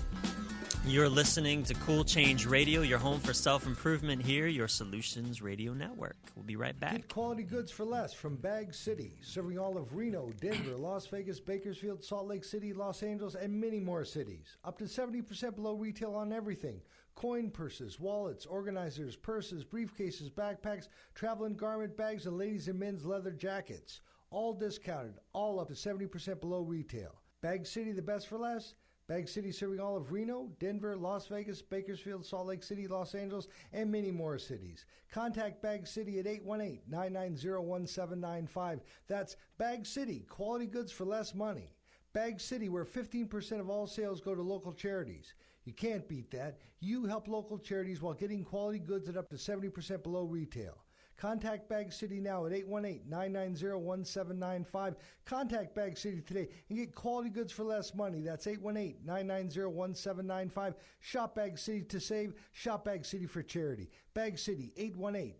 B: You're listening to Cool Change Radio, your home for self-improvement here, your Solutions Radio Network. We'll be right back.
E: Get quality goods for less from Bag City, serving all of Reno, Denver, Las Vegas, Bakersfield, Salt Lake City, Los Angeles, and many more cities. Up to 70% below retail on everything. Coin purses, wallets, organizers, purses, briefcases, backpacks, travel and garment bags, and ladies' and men's leather jackets. All discounted, all up to 70% below retail. Bag City, the best for less? Bag City serving all of Reno, Denver, Las Vegas, Bakersfield, Salt Lake City, Los Angeles, and many more cities. Contact Bag City at 818-990-1795. That's Bag City, quality goods for less money. Bag City, where 15% of all sales go to local charities. You can't beat that. You help local charities while getting quality goods at up to 70% below retail. Contact Bag City now at 818-990-1795. Contact Bag City today and get quality goods for less money. That's 818-990-1795. Shop Bag City to save. Shop Bag City for charity. Bag City,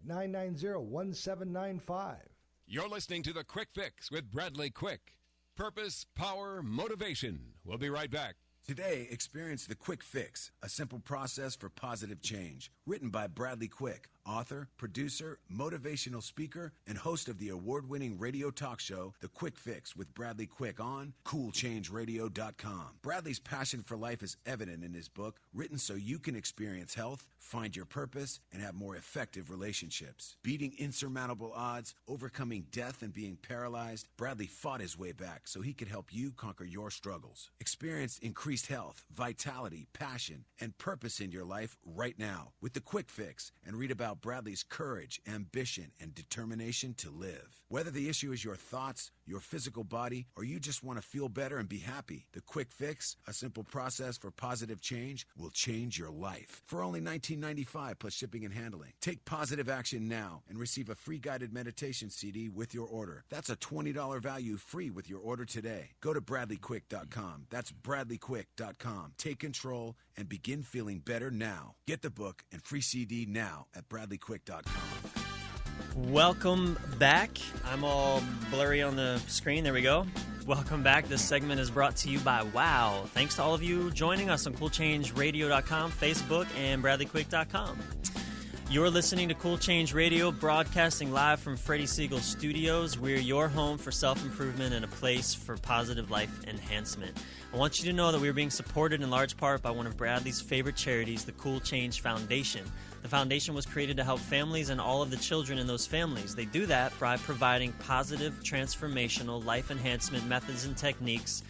E: 818-990-1795.
A: You're listening to The Quick Fix with Bradley Quick. Purpose, power, motivation. We'll be right back.
D: Today, experience The Quick Fix, a simple process for positive change. Written by Bradley Quick, author, producer, motivational speaker, and host of the award-winning radio talk show, The Quick Fix with Bradley Quick on CoolChangeRadio.com. Bradley's passion for life is evident in his book, written so you can experience health, find your purpose, and have more effective relationships. Beating insurmountable odds, overcoming death, and being paralyzed, Bradley fought his way back so he could help you conquer your struggles. Experience increased health, vitality, passion, and purpose in your life right now with The Quick Fix, and read about Bradley's courage, ambition, and determination to live. Whether the issue is your thoughts, your physical body, or you just want to feel better and be happy, The Quick Fix, a simple process for positive change, will change your life. For only $19.95 plus shipping and handling. Take positive action now and receive a free guided meditation CD with your order. That's a $20 value free with your order today. Go to BradleyQuick.com. That's BradleyQuick.com. Take control and begin feeling better now. Get the book and free CD now at BradleyQuick.com.
B: Welcome back. I'm all blurry on the screen. There we go. Welcome back. This segment is brought to you by WOW. Thanks to all of you joining us on CoolChangeRadio.com, Facebook, and BradleyQuick.com. You're listening to Cool Change Radio, broadcasting live from Freddie Siegel Studios. We're your home for self-improvement and a place for positive life enhancement. I want you to know that we're being supported in large part by one of Bradley's favorite charities, the Cool Change Foundation. The foundation was created to help families and all of the children in those families. They do that by providing positive, transformational, life enhancement methods and techniques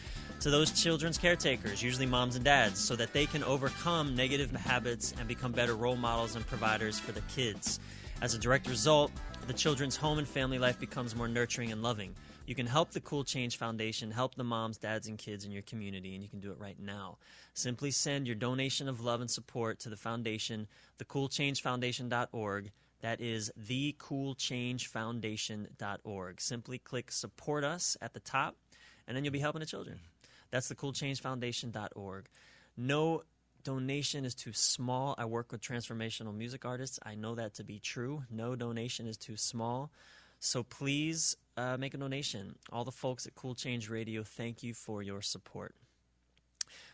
B: to those children's caretakers, usually moms and dads, so that they can overcome negative habits and become better role models and providers for the kids. As a direct result, the children's home and family life becomes more nurturing and loving. You can help the Cool Change Foundation, help the moms, dads, and kids in your community, and you can do it right now. Simply send your donation of love and support to the foundation, thecoolchangefoundation.org. That is thecoolchangefoundation.org. Simply click Support Us at the top, and then you'll be helping the children. That's thecoolchangefoundation.org. No donation is too small. I work with transformational music artists. I know that to be true. No donation is too small. So please make a donation. All the folks at Cool Change Radio, thank you for your support.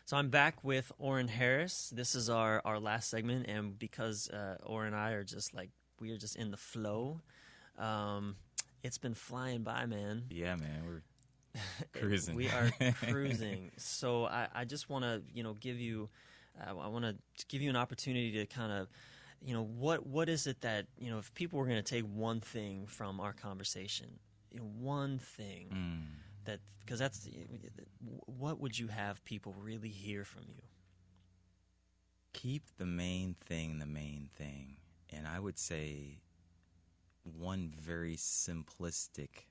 B: So I'm back with Oren Harris. This is our last segment, and because Oren and I are just like, we are just in the flow, it's been flying by, man.
C: Yeah, man, we're cruising.
B: We are cruising. So I just want to, give you, I want to give you an opportunity to kind of, what is it that, if people were going to take one thing from our conversation, one thing that, because that's, what would you have people really hear from you?
C: Keep the main thing the main thing. And I would say one very simplistic,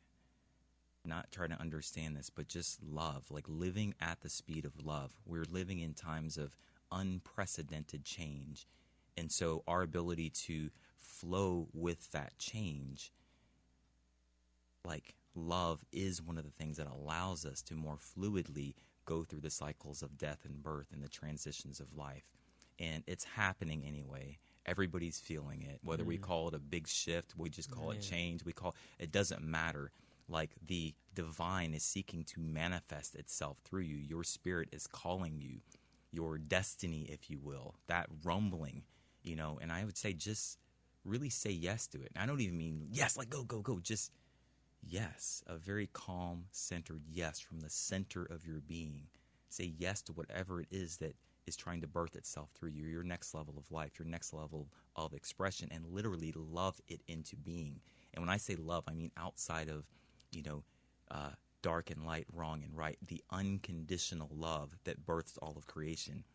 C: not trying to understand this, but just love, like living at the speed of love. We're living in times of unprecedented change. And so our ability to flow with that change, like love is one of the things that allows us to more fluidly go through the cycles of death and birth and the transitions of life. And it's happening anyway. Everybody's feeling it. Whether we call it a big shift, we just call it change, it doesn't matter. Like the divine is seeking to manifest itself through you. Your spirit is calling you, your destiny, if you will, that rumbling, and I would say just really say yes to it. And I don't even mean yes, like go, go, go. Just yes, a very calm, centered yes from the center of your being. Say yes to whatever it is that is trying to birth itself through you, your next level of life, your next level of expression, and literally love it into being. And when I say love, I mean outside of, dark and light, wrong and right, the unconditional love that births all of creation.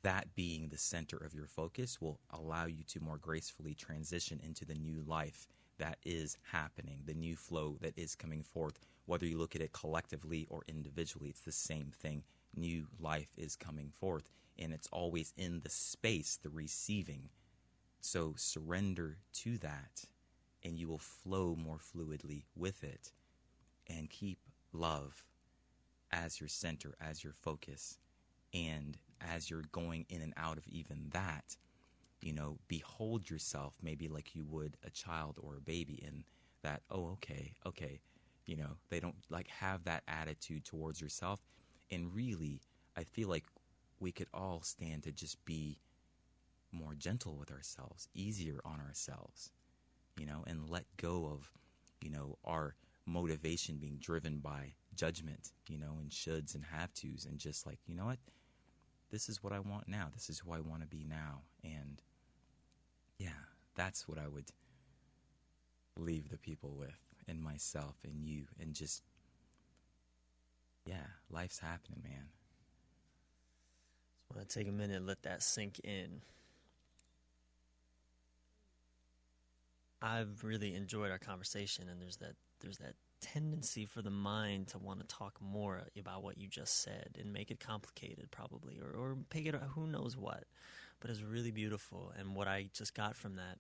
C: That being the center of your focus will allow you to more gracefully transition into the new life that is happening, the new flow that is coming forth. Whether you look at it collectively or individually, it's the same thing. New life is coming forth, and it's always in the space, the receiving. So surrender to that, and you will flow more fluidly with it, and keep love as your center, as your focus. And as you're going in and out of even that, behold yourself maybe like you would a child or a baby, in that, oh, okay, they don't like have that attitude towards yourself. And really, I feel like we could all stand to just be more gentle with ourselves, easier on ourselves, and let go of, our motivation being driven by judgment, and shoulds and have tos, and just like, you know what? This is what I want now. This is who I want to be now. And yeah, that's what I would leave the people with, and myself and you, and just, yeah, life's happening, man.
B: I want to take a minute and let that sink in. I've really enjoyed our conversation, and there's that tendency for the mind to want to talk more about what you just said and make it complicated, probably, or pick it, who knows what. But it's really beautiful, and what I just got from that,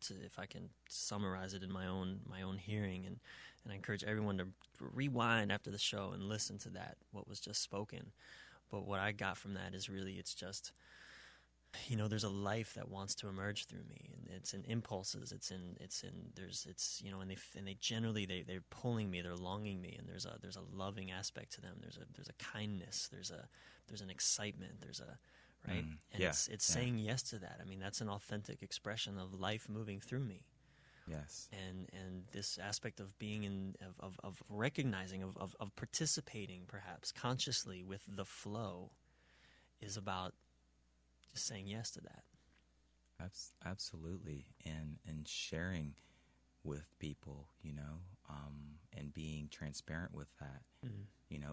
B: if I can summarize it in my own hearing, and I encourage everyone to rewind after the show and listen to that, what was just spoken. But what I got from that is really, it's just, there's a life that wants to emerge through me, and it's in impulses, and they generally they're pulling me, they're longing me, and there's a loving aspect to them. There's a kindness, there's an excitement, right? And it's saying yes to that. I mean, that's an authentic expression of life moving through me.
C: Yes.
B: And this aspect of being of recognizing, of participating perhaps consciously with the flow is about just saying yes to that.
C: Absolutely. And sharing with people, and being transparent with that,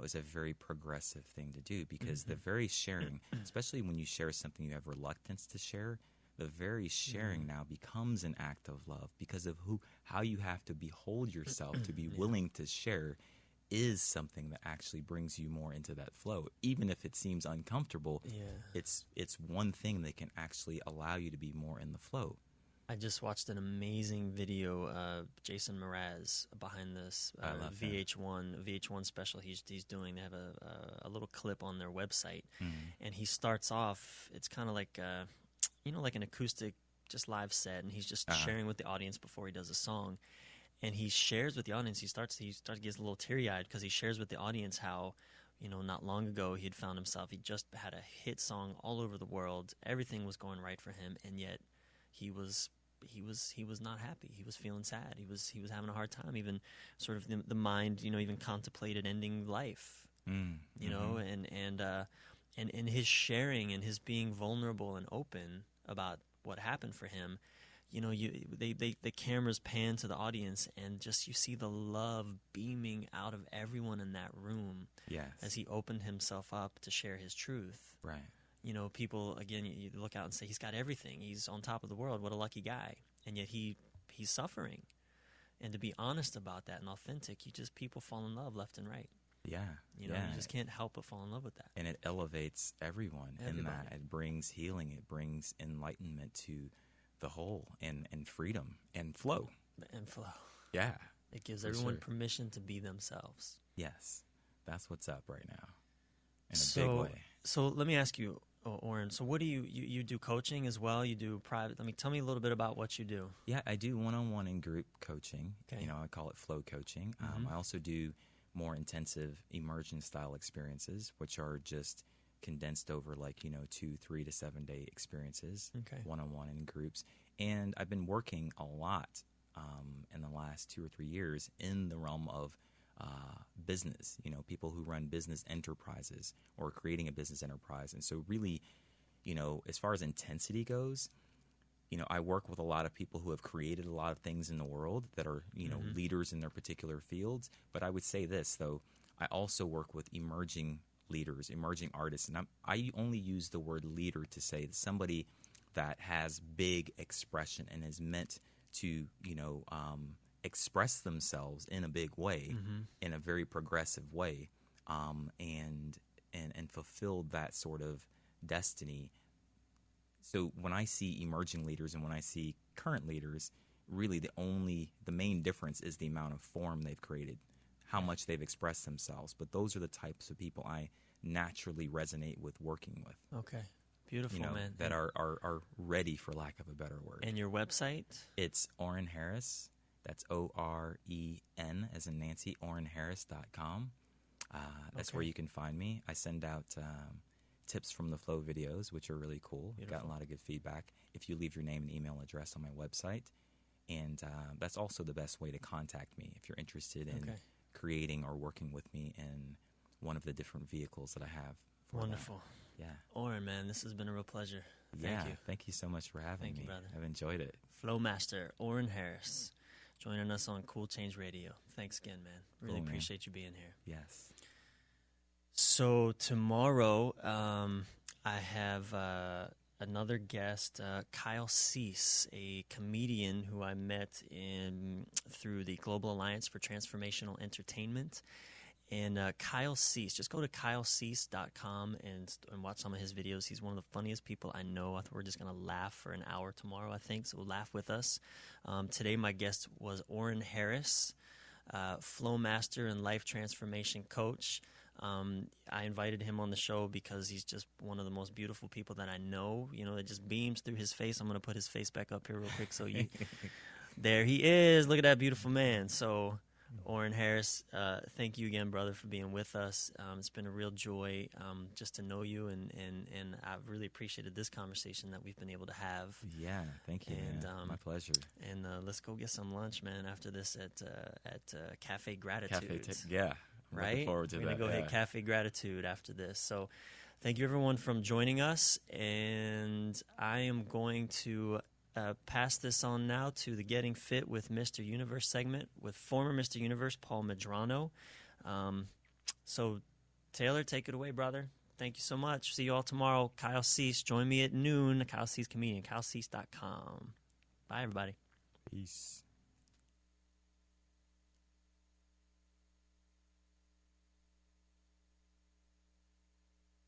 C: is a very progressive thing to do, because the very sharing, especially when you share something you have reluctance to share, the very sharing now becomes an act of love, because of how you have to behold yourself to be willing to share is something that actually brings you more into that flow. Even if it seems uncomfortable, it's one thing that can actually allow you to be more in the flow.
B: I just watched an amazing video, Jason Mraz behind this VH1 special he's doing. They have a little clip on their website, and he starts off, it's kind of like like an acoustic, just live set, and he's just sharing with the audience before he does a song. And he shares with the audience, he starts to get a little teary-eyed, because he shares with the audience how, not long ago he had found himself, he just had a hit song all over the world, everything was going right for him, and yet he was not happy. He was feeling sad. He was having a hard time. Even sort of the mind, even contemplated ending life. And his sharing and his being vulnerable and open about what happened for him. The cameras pan to the audience, and just you see the love beaming out of everyone in that room.
C: Yes.
B: As he opened himself up to share his truth.
C: Right.
B: People, again, you look out and say, he's got everything. He's on top of the world. What a lucky guy. and yet he's suffering. And to be honest about that and authentic, people fall in love left and right.
C: Yeah.
B: You just can't help but fall in love with that.
C: And it elevates everyone in
B: Everybody.
C: that. It brings healing. It brings enlightenment to the whole, and freedom and flow.
B: And flow.
C: Yeah.
B: It gives
C: for
B: everyone
C: sure.
B: permission to be themselves.
C: Yes. That's what's up right now in a big way.
B: So let me ask you, Oren, so what do you do coaching as well? You do private. Tell me a little bit about what you do.
C: Yeah, I do one-on-one and group coaching.
B: Okay.
C: I call it flow coaching. I also do more intensive immersion style experiences, which are just condensed over 2, 3 to 7 day experiences,
B: Okay.
C: one-on-one in groups. And I've been working a lot in the last 2 or 3 years in the realm of business, people who run business enterprises or creating a business enterprise. And so really, as far as intensity goes, I work with a lot of people who have created a lot of things in the world that are, leaders in their particular fields. But I would say this, though, I also work with emerging leaders, emerging artists. And I only use the word leader to say somebody that has big expression and is meant to, express themselves in a big way, in a very progressive way, and fulfill that sort of destiny. So when I see emerging leaders and when I see current leaders, really the main difference is the amount of form they've created, how much they've expressed themselves. But those are the types of people I naturally resonate with working with.
B: Okay. Beautiful, man.
C: That are ready, for lack of a better word.
B: And your website?
C: It's Oren Harris. That's OREN as in Nancy, OrenHarris.com. That's where you can find me. I send out tips from the Flow videos, which are really cool.
B: Beautiful.
C: Gotten a lot of good feedback. If you leave your name and email address on my website. And that's also the best way to contact me if you're interested in creating or working with me in one of the different vehicles that I have.
B: Wonderful.
C: Yeah.
B: Oren, man, this has been a real pleasure. Thank you.
C: Thank you so much for having
B: Thank
C: me.
B: you, brother.
C: I've enjoyed it.
B: Flow Master, Oren Harris, joining us on Cool Change Radio. Thanks again, man. Really
C: Cool, man.
B: appreciate you being here.
C: Yes.
B: So tomorrow, I have another guest, Kyle Cease, a comedian who I met through the Global Alliance for Transformational Entertainment. And Kyle Cease, just go to kylecease.com and watch some of his videos. He's one of the funniest people I know. We're just going to laugh for an hour tomorrow, I think, so laugh with us. Today my guest was Oren Harris, Flow Master and Life Transformation Coach. I invited him on the show because he's just one of the most beautiful people that I know. It just beams through his face. I'm going to put his face back up here real quick. So there he is. Look at that beautiful man. So Oren Harris, thank you again, brother, for being with us. It's been a real joy just to know you, and I've really appreciated this conversation that we've been able to have.
C: Yeah, thank you,
B: And,
C: man. My pleasure.
B: And let's go get some lunch, man, after this at Cafe Gratitude.
C: Yeah.
B: Right?
C: Looking forward to
B: We're going
C: that.
B: to go hit Cafe Gratitude after this. So thank you, everyone, for joining us. And I am going to pass this on now to the Getting Fit with Mr. Universe segment with former Mr. Universe, Paul Medrano. So, Taylor, take it away, brother. Thank you so much. See you all tomorrow. Kyle Cease, join me at noon. Kyle Cease comedian, kylecease.com. Bye, everybody.
C: Peace.